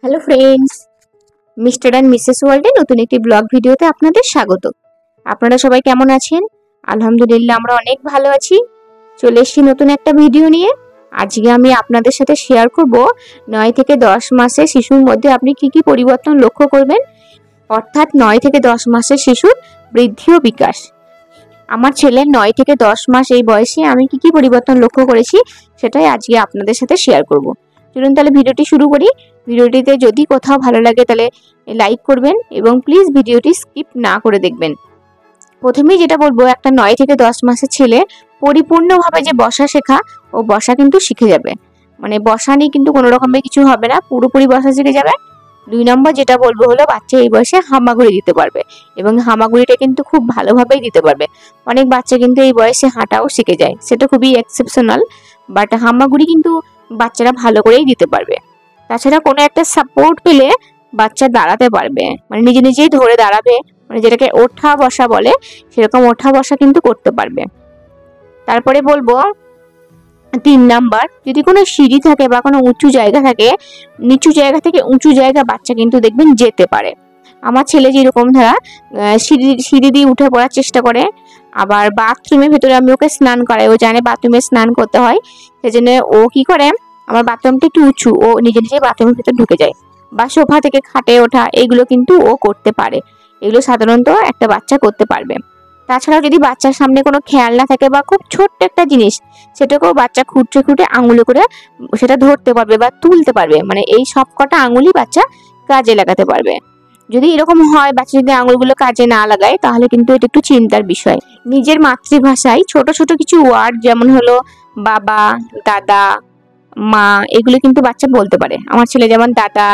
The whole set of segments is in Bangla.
Hello friends, mister and Mrs ওয়ার্ল্ডে নতুন একটি ব্লগ ভিডিওতে আপনাদের স্বাগত। আপনারা সবাই কেমন আছেন? আলহামদুলিল্লাহ, আমরা অনেক ভালো আছি। চলে এসেছি নতুন একটা ভিডিও নিয়ে। আজকে আমি আপনাদের সাথে শেয়ার করব 9 থেকে 10 মাসের শিশুর মধ্যে আপনি কি কি পরিবর্তন লক্ষ্য করবেন, অর্থাৎ 9 থেকে 10 মাসের শিশুর বৃদ্ধি ও বিকাশ। আমার ছেলের 9 থেকে 10 মাস এই বয়সে আমি কি কি পরিবর্তন লক্ষ্য করেছি সেটাই আজকে আপনাদের সাথে শেয়ার করব। চলুন তাহলে ভিডিওটি শুরু করি। ভিডিওটিতে যদি কোথাও ভালো লাগে তাহলে লাইক করবেন এবং প্লিজ ভিডিওটি স্কিপ না করে দেখবেন। প্রথমেই যেটা বলবো, একটা 9 থেকে 10 মাসের ছেলে পরিপূর্ণভাবে যে বসা শেখা, ও বসা কিন্তু শিখে যাবে। মানে বসা নিয়ে কিন্তু কোনো রকমের কিছু হবে না, পুরোপুরি বসা শিখে যাবে। 2 নম্বর যেটা বলবো হলো, বাচ্চা এই বয়সে হামাগুড়ি দিতে পারবে এবং হামাগুড়িটা কিন্তু খুব ভালোভাবেই দিতে পারবে। অনেক বাচ্চা কিন্তু এই বয়সে হাঁটাও শিখে যায়, সেটা খুবই এক্সেপশনাল, বাট হামাগুড়ি কিন্তু বাচ্চারা ভালো করেই দিতে পারবে। তাছাড়া কোনো একটা সাপোর্ট পেলে বাচ্চা দাঁড়াতে পারবে, মানে নিজে নিজেই ধরে দাঁড়াবে, মানে যেটাকে ওঠা বসা বলে, সেরকম ওঠা বসা কিন্তু করতে পারবে। তারপরে বলবো 3 নাম্বার, যদি কোনো সিঁড়ি থাকে বা কোনো উঁচু জায়গা থাকে, নিচু জায়গা থেকে উঁচু জায়গা বাচ্চা কিন্তু দেখবেন যেতে পারে। আমার ছেলে যেরকম ধরা সিঁড়ি দিয়ে উঠে পড়ার চেষ্টা করে। আবার বাথরুমের ভেতরে আমি ওকে স্নান করাই, ও জানে বাথরুমে স্নান করতে হয়, সেজন্য ও কি করে, আমার বাথরুমটা একটু উঁচু, ও নিজে নিজে বাথরুমের ভেতর ঢুকে যায়। বা সোফা থেকে খাটে ওঠা, এগুলো কিন্তু ও করতে পারে। এগুলো সাধারণত একটা বাচ্চা করতে পারবে। তাছাড়াও যদি বাচ্চার সামনে কোনো খেলনা থাকে বা খুব ছোট্ট একটা জিনিস, সেটাকেও বাচ্চা খুঁটে খুঁটে আঙুলে করে সেটা ধরতে পারবে বা তুলতে পারবে। মানে এই সব কটা আঙুলই বাচ্চা কাজে লাগাতে পারবে। যদি এরকম হয়, বাচ্চা যদি আঙুলগুলো কাজে না লাগায়, তাহলে কিন্তু এটা একটু চিন্তার বিষয়। নিজের মাতৃভাষায় ছোট ছোট কিছু ওয়ার্ড, যেমন হলো বাবা, দাদা, মা, এগুলো কিন্তু বাচ্চা বলতে পারে। আমার ছেলে যেমন দাদা,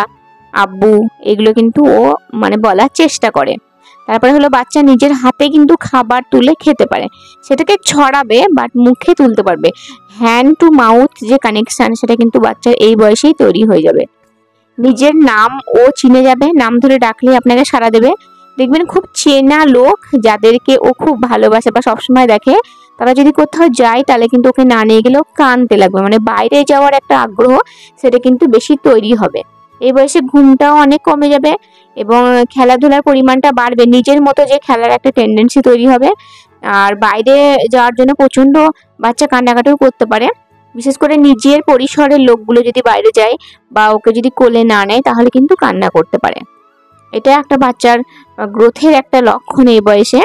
আব্বু, এগুলো কিন্তু ও মানে বলার চেষ্টা করে। তারপরে হলো বাচ্চা নিজের হাতে কিন্তু খাবার তুলে খেতে পারে, সেটাকে ছড়াবে বাট মুখে তুলতে পারবে। হ্যান্ড টু মাউথ যে কানেকশন, সেটা কিন্তু বাচ্চার এই বয়সেই তৈরি হয়ে যাবে। নিজের নাম ও চিনে যাবে, নাম ধরে ডাকলে আপনাকে সাড়া দেবে। দেখবেন খুব চেনা লোক যাদেরকে ও খুব ভালোবাসে বা সবসময় দেখে, তারা যদি কোথাও যায় তাহলে কিন্তু ওকে না নিয়ে গেলেও কাঁদতে লাগবে। মানে বাইরে যাওয়ার একটা আগ্রহ, সেটা কিন্তু বেশি তৈরি হবে। এই বয়সে ঘুমটাও অনেক কমে যাবে এবং খেলাধুলার পরিমাণটা বাড়বে। নিজের মতো যে খেলার একটা টেন্ডেন্সি তৈরি হবে। আর বাইরে যাওয়ার জন্য প্রচন্ড বাচ্চা কান্নাকাটিও করতে পারে। বিশেষ করে নিজের পরিসরের লোকগুলো যদি বাইরে যায় বা ওকে যদি কোলে না নেয়, তাহলে কিন্তু কান্না করতে পারে। এটা একটা বাচ্চার গ্রোথের একটা লক্ষণ এই বয়সে।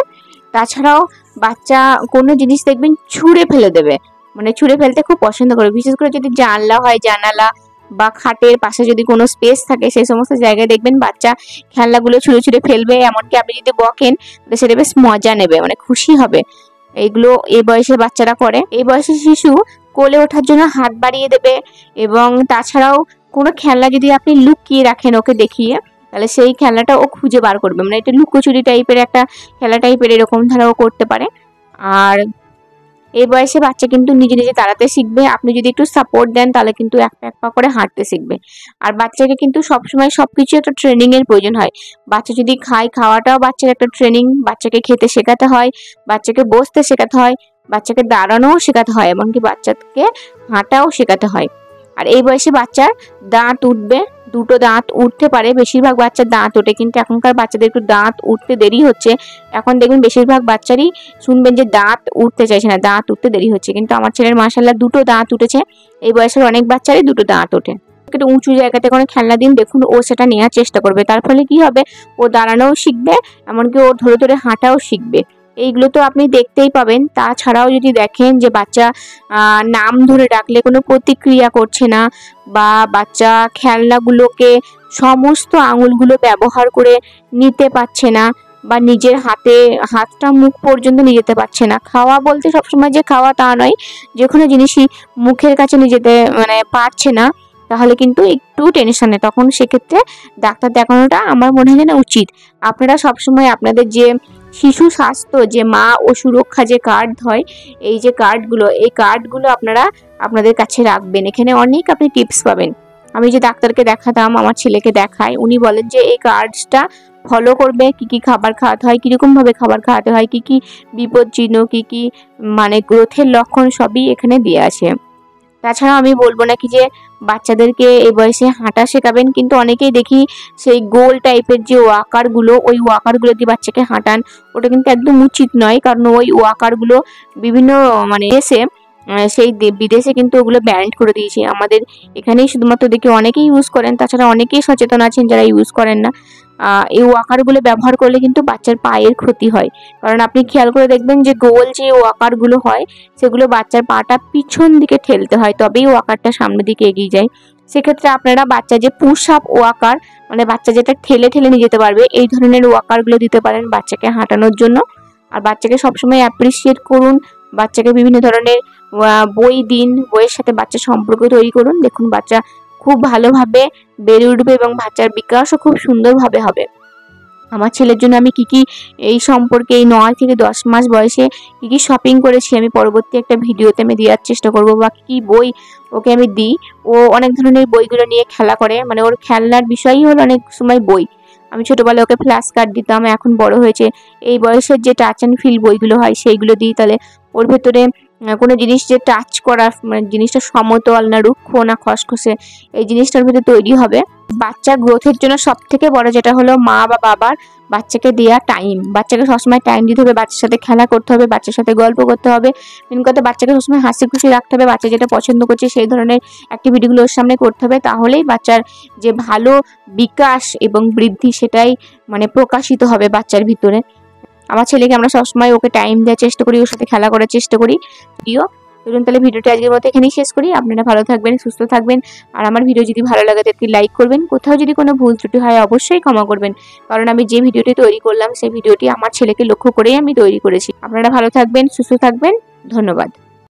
তাছাড়াও বাচ্চা কোনো জিনিস দেখবেন ছুঁড়ে ফেলে দেবে, মানে ছুঁড়ে ফেলতে খুব পছন্দ করে। বিশেষ করে যদি জানলা হয়, জানালা বা খাটের পাশে যদি কোনো স্পেস থাকে, সেই সমস্ত জায়গায় দেখবেন বাচ্চা খেলনাগুলো ছুঁড়ে ছুঁড়ে ফেলবে। এমনকি আপনি যদি বকেন, সেটা বেশ মজা নেবে, মানে খুশি হবে। এইগুলো এই বয়সে বাচ্চারা করে। এই বয়সে শিশু কোলে ওঠার জন্য হাত বাড়িয়ে দেবে। এবং তাছাড়াও কোনো খেলনা যদি আপনি লুকিয়ে রাখেন ওকে দেখিয়ে, তাহলে সেই খেলনাটা ও খুঁজে বার করবে। মানে এটা লুকোচুরি টাইপের একটা খেলা টাইপের, এরকম ধারা ও করতে পারে। আর এই বয়সে বাচ্চা কিন্তু নিজে নিজে দাঁড়াতে শিখবে। আপনি যদি একটু সাপোর্ট দেন, তাহলে কিন্তু এক পা করে হাঁটতে শিখবে। আর বাচ্চাকে কিন্তু সবসময় সবকিছু একটা ট্রেনিং এর প্রয়োজন হয়। বাচ্চা যদি খায়, খাওয়াটাও বাচ্চার একটা ট্রেনিং। বাচ্চাকে খেতে শেখাতে হয়, বাচ্চাকে বসতে শেখাতে হয়, বাচ্চাকে দাঁড়ানোও শেখাতে হয়, এমনকি বাচ্চাকে হাঁটাও শেখাতে হয়। আর এই বয়সে বাচ্চার দাঁত উঠবে, 2টো দাঁত উঠতে পারে। বেশিরভাগ বাচ্চার দাঁত ওঠে, কিন্তু এখনকার বাচ্চাদের একটু দাঁত উঠতে দেরি হচ্ছে। এখন দেখবেন বেশিরভাগ বাচ্চারই শুনবেন যে দাঁত উঠতে চাইছে না, দাঁত উঠতে দেরি হচ্ছে। কিন্তু আমার ছেলের মাশাআল্লাহ 2টো দাঁত উঠেছে। এই বয়সের অনেক বাচ্চারই 2টো দাঁত ওঠে। একটু উঁচু জায়গাতে কোনো খেলনা দিন, দেখুন ও সেটা নেওয়ার চেষ্টা করবে। তার ফলে কি হবে, ও দাঁড়ানোও শিখবে, এমনকি ও ধরে ধরে হাঁটাও শিখবে। এইগুলো তো আপনি দেখতেই পাবেন। তাছাড়াও যদি দেখেন যে বাচ্চা নাম ধরে ডাকলে কোনো প্রতিক্রিয়া করছে না, বা বাচ্চা খেলনাগুলোকে সমস্ত আঙুলগুলো ব্যবহার করে নিতে পারছে না, বা নিজের হাতটা মুখ পর্যন্ত নিয়ে যেতে পারছে না। খাওয়া বলতে সবসময় যে খাওয়া তা নয়, যে কোনো জিনিসই মুখের কাছে নিয়ে যেতে মানে পারছে না, তাহলে কিন্তু একটু টেনশনে। তখন সেক্ষেত্রে ডাক্তার দেখানোটা আমার মনে হয় না উচিত। আপনারা সবসময় আপনাদের যে শিশু স্বাস্থ্য যে মা ও সুরক্ষা যে কার্ড হয়, এই যে কার্ডগুলো, এই কার্ডগুলো আপনারা আপনাদের কাছে রাখবেন। এখানে অনেক আপনি টিপস পাবেন। আমি যে ডাক্তারকে দেখাতাম, আমার ছেলেকে দেখাই, উনি বলেন যে এই কার্ডসটা ফলো করবে, কি কি খাবার খাওয়াতে হয়, কিরকম ভাবে খাবার খাওয়াতে হয়, কি কি বিপদ চিহ্ন, কি কি মানে গ্রোথের লক্ষণ, সবই এখানে দেওয়া আছে। তাছাড়াও আমি বলবো না কি যে বাচ্চাদেরকে এই বয়সে হাঁটা শেখাবেন, কিন্তু অনেকেই দেখি সেই গোল টাইপের যে ওয়াকারগুলো, ওই ওয়াকারগুলো দিয়ে বাচ্চাকে হাঁটান। ওটা কিন্তু একদম উচিত নয়, কারণ ওই ওয়াকারগুলো বিভিন্ন মানে দেশে সেই বিদেশে কিন্তু ওগুলো ব্যান্ড করে দিয়েছে। আমাদের এখানেই শুধুমাত্র দেখি অনেকেই ইউজ করেন, তাছাড়া অনেকেই সচেতন আছেন যারা ইউজ করেন না। এই ওয়াকারগুলো ব্যবহার করলে কিন্তু বাচ্চার পায়ের ক্ষতি হয়, কারণ আপনি খেয়াল করে দেখবেন যে গোল যে ওয়াকারগুলো হয় সেগুলো বাচ্চার পাটা পিছন দিকে ঠেলতে হয়, তবেই ওয়াকারটা সামনের দিকে এগিয়ে যায়। সেক্ষেত্রে আপনারা বাচ্চা যে পুশ আপ ওয়াকার, মানে বাচ্চা যেটা ঠেলে ঠেলে নিয়ে যেতে পারবে, এই ধরনের ওয়াকারগুলো দিতে পারেন বাচ্চাকে হাঁটানোর জন্য। আর বাচ্চাকে সবসময় অ্যাপ্রিসিয়েট করুন, বাচ্চাকে বিভিন্ন ধরনের বই দিন, বইয়ের সাথে বাচ্চার সম্পর্ক তৈরি করুন। দেখুন বাচ্চা খুব ভালোভাবে বেড়ে উঠবে এবং বাচ্চার বিকাশও খুব সুন্দরভাবে হবে। আমার ছেলের জন্য আমি কি এই সম্পর্কে এই 9 থেকে 10 মাস বয়সে কি শপিং করেছি আমি পরবর্তী একটা ভিডিওতে আমি দেওয়ার চেষ্টা করব, বা কি বই ওকে আমি দিই। ও অনেক ধরনের বইগুলো নিয়ে খেলা করে, মানে ওর খেলনার বিষয়ই হলো অনেক সময় বই। আমি ছোটবেলায় ওকে ফ্ল্যাশ কার্ড দিতাম, এখন বড় হয়েছে এই বয়সের যে টাচ অ্যান্ড ফিল বইগুলো হয় সেইগুলো দিই। তাহলে ওর ভেতরে কোনো জিনিস যে টাচ করা, মানে জিনিসটা সমতল না রুক্ষ না খসখসে, এই জিনিসটার ভেতরে তৈরি হবে। বাচ্চার গ্রোথের জন্য সব থেকে বড় যেটা হলো মা বা বাবার বাচ্চাকে দেওয়া টাইম। বাচ্চাকে সবসময় টাইম দিতে হবে, বাচ্চার সাথে খেলা করতে হবে, বাচ্চার সাথে গল্প করতে হবে, মেন কথা বাচ্চাকে সবসময় হাসি খুশি রাখতে হবে। বাচ্চা যেটা পছন্দ করছে সেই ধরনের অ্যাক্টিভিটিগুলো ওর সামনে করতে হবে, তাহলেই বাচ্চার যে ভালো বিকাশ এবং বৃদ্ধি সেটাই মানে প্রকাশিত হবে বাচ্চার ভিতরে। আমার ছেলেকে আমরা সবসময় ওকে টাইম দেওয়ার চেষ্টা করি, ওর সাথে খেলা করার চেষ্টা করি। প্রিয় চলুন তাহলে ভিডিওটা আজকের মতো এখানেই শেষ করি। আপনারা ভালো থাকবেন, সুস্থ থাকবেন, আর আমার ভিডিও যদি ভালো লাগে তাহলে লাইক করবেন। কোথাও যদি কোনো ভুল ত্রুটি হয় অবশ্যই ক্ষমা করবেন, কারণ আমি যে ভিডিওটি তৈরি করলাম সেই ভিডিওটি আমার ছেলেকে লক্ষ্য করেই আমি তৈরি করেছি। আপনারা ভালো থাকবেন, সুস্থ থাকবেন, ধন্যবাদ।